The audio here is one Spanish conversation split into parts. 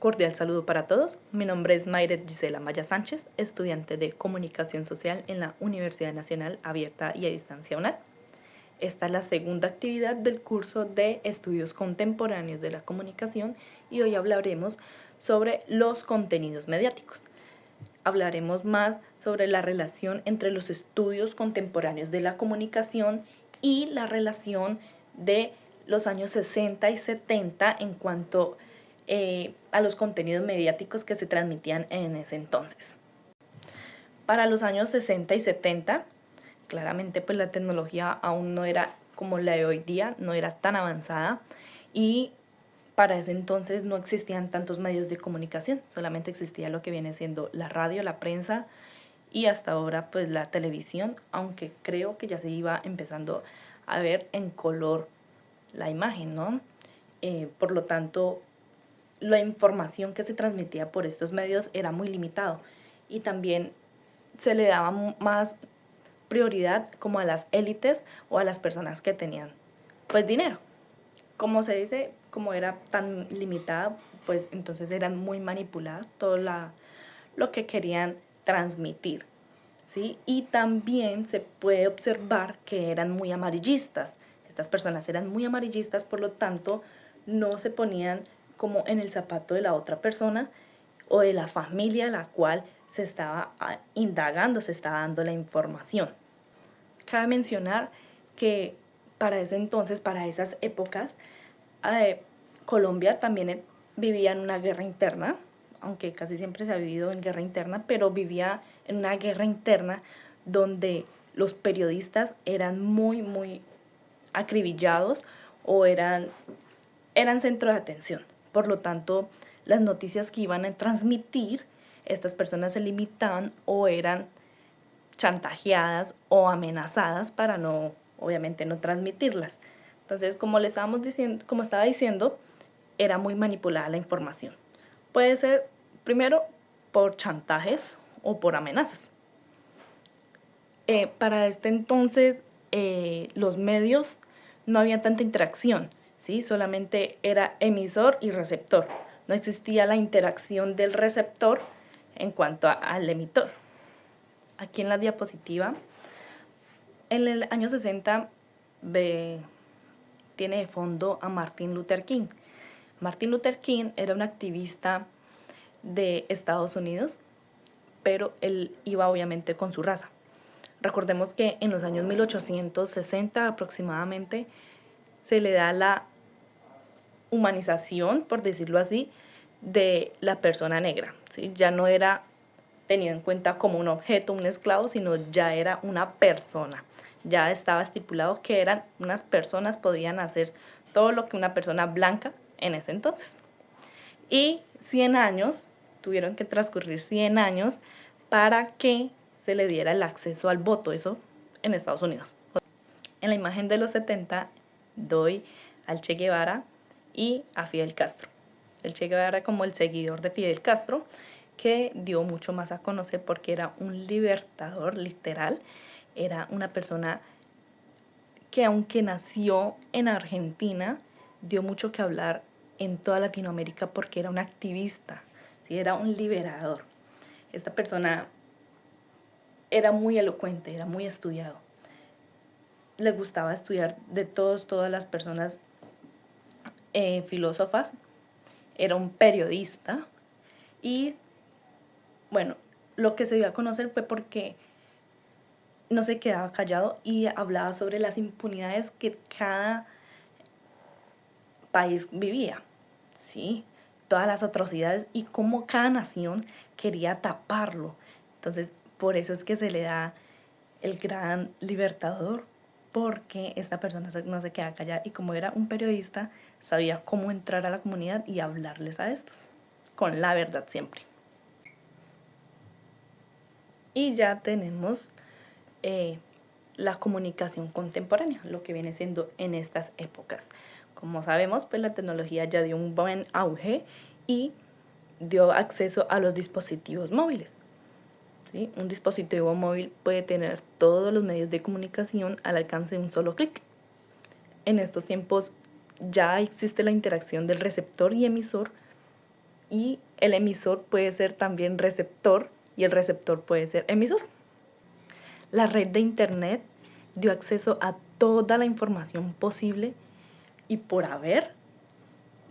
cordial saludo para todos. Mi nombre es Mayret Gisela Maya Sánchez, estudiante de Comunicación Social en la Universidad Nacional Abierta y a Distancia UNAD. Esta es la segunda actividad del curso de Estudios Contemporáneos de la Comunicación y hoy hablaremos sobre los contenidos mediáticos. Hablaremos más sobre la relación entre los estudios contemporáneos de la comunicación y la relación de los años 60 y 70 en cuanto a los contenidos mediáticos que se transmitían en ese entonces. Para los años 60 y 70, claramente pues la tecnología aún no era como la de hoy día, no era tan avanzada y para ese entonces no existían tantos medios de comunicación, solamente existía lo que viene siendo la radio, la prensa y hasta ahora pues la televisión, aunque creo que ya se iba empezando a ver en color la imagen, ¿no? Por lo tanto, la información que se transmitía por estos medios era muy limitado y también se le daba más prioridad como a las élites o a las personas que tenían pues dinero. Como se dice, como era tan limitada, pues entonces eran muy manipuladas todo lo que querían transmitir, ¿sí? Y también se puede observar que eran muy amarillistas. Estas personas eran muy amarillistas, por lo tanto no se ponían como en el zapato de la otra persona o de la familia a la cual se estaba indagando, se estaba dando la información. Cabe mencionar que para ese entonces, para esas épocas, Colombia también vivía en una guerra interna, aunque casi siempre se ha vivido en guerra interna, pero vivía en una guerra interna donde los periodistas eran muy acribillados o eran centro de atención. Por lo tanto, las noticias que iban a transmitir, estas personas se limitaban o eran chantajeadas o amenazadas para no, obviamente, no transmitirlas. Entonces, como le estábamos diciendo, como estaba diciendo, era muy manipulada la información. Puede ser, primero, por chantajes o por amenazas. Para este entonces, los medios no había tanta interacción, ¿sí? Solamente era emisor y receptor. No existía la interacción del receptor en cuanto al emitor. Aquí en la diapositiva, en el año 60 tiene de fondo a Martin Luther King. Martin Luther King era un activista de Estados Unidos, pero él iba obviamente con su raza. Recordemos que en los años 1860 aproximadamente se le da la humanización, por decirlo así, de la persona negra, ¿sí? Ya no era tenido en cuenta como un objeto, un esclavo, sino ya era una persona. Ya estaba estipulado que eran unas personas, podían hacer todo lo que una persona blanca en ese entonces. Y 100 años, tuvieron que transcurrir 100 años para que se le diera el acceso al voto, eso en Estados Unidos. En la imagen de los 70 doy al Che Guevara y a Fidel Castro. El Che Guevara como el seguidor de Fidel Castro, que dio mucho más a conocer porque era un libertador literal, era una persona que aunque nació en Argentina, dio mucho que hablar en toda Latinoamérica porque era un activista, ¿sí? Era un liberador. Esta persona era muy elocuente, era muy estudiado. Le gustaba estudiar de todas las personas filósofas. Era un periodista y bueno, lo que se dio a conocer fue porque no se quedaba callado y hablaba sobre las impunidades que cada país vivía, ¿sí? Todas las atrocidades y cómo cada nación quería taparlo. Entonces, por eso es que se le da el gran libertador, porque esta persona no se queda callada y como era un periodista, sabía cómo entrar a la comunidad y hablarles a estos, con la verdad siempre. Y ya tenemos la comunicación contemporánea, lo que viene siendo en estas épocas. Como sabemos, pues la tecnología ya dio un buen auge y dio acceso a los dispositivos móviles. ¿Sí? Un dispositivo móvil puede tener todos los medios de comunicación al alcance de un solo clic. En estos tiempos ya existe la interacción del receptor y emisor y el emisor puede ser también receptor y el receptor puede ser emisor. La red de Internet dio acceso a toda la información posible y por haber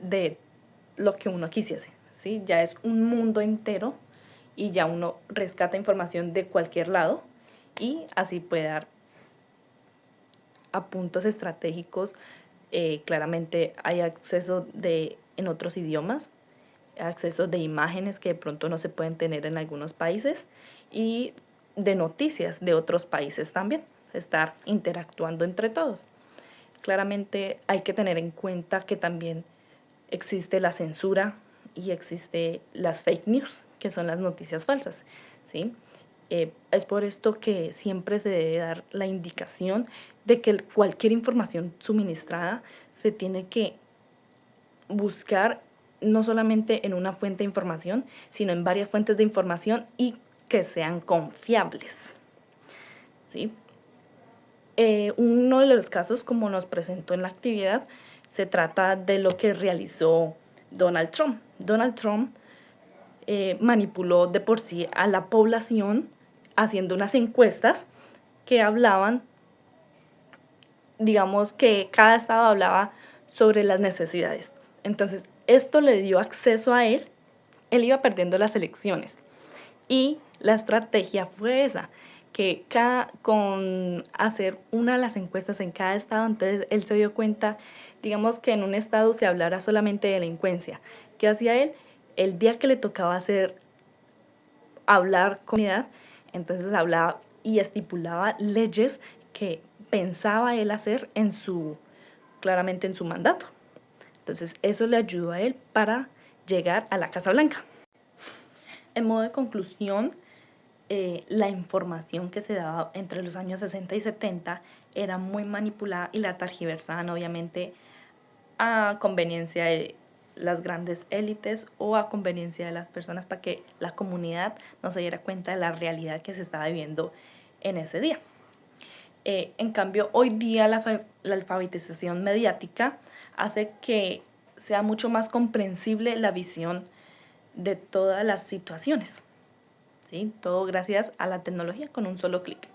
de lo que uno quisiese, ¿sí? Ya es un mundo entero y ya uno rescata información de cualquier lado y así puede dar a puntos estratégicos. Claramente hay acceso en otros idiomas, acceso de imágenes que de pronto no se pueden tener en algunos países y de noticias de otros países también, estar interactuando entre todos. Claramente hay que tener en cuenta que también existe la censura y existe las fake news, que son las noticias falsas, ¿sí? Es por esto que siempre se debe dar la indicación de que cualquier información suministrada se tiene que buscar no solamente en una fuente de información, sino en varias fuentes de información y que sean confiables, ¿sí? Uno de los casos, como nos presentó en la actividad, se trata de lo que realizó Donald Trump. Donald Trump manipuló de por sí a la población haciendo unas encuestas que hablaban, digamos que cada estado hablaba sobre las necesidades. Entonces, esto le dio acceso a él iba perdiendo las elecciones y la estrategia fue esa, que con hacer una de las encuestas en cada estado, entonces él se dio cuenta, digamos que en un estado se hablara solamente de delincuencia. ¿Qué hacía él? El día que le tocaba hablar con comunidad, entonces hablaba y estipulaba leyes que pensaba él hacer claramente en su mandato. Entonces eso le ayudó a él para llegar a la Casa Blanca. En modo de conclusión, la información que se daba entre los años 60 y 70 era muy manipulada y la tergiversaban obviamente a conveniencia de las grandes élites o a conveniencia de las personas para que la comunidad no se diera cuenta de la realidad que se estaba viviendo en ese día. En cambio, hoy día la alfabetización mediática hace que sea mucho más comprensible la visión de todas las situaciones, ¿sí? Todo gracias a la tecnología con un solo clic.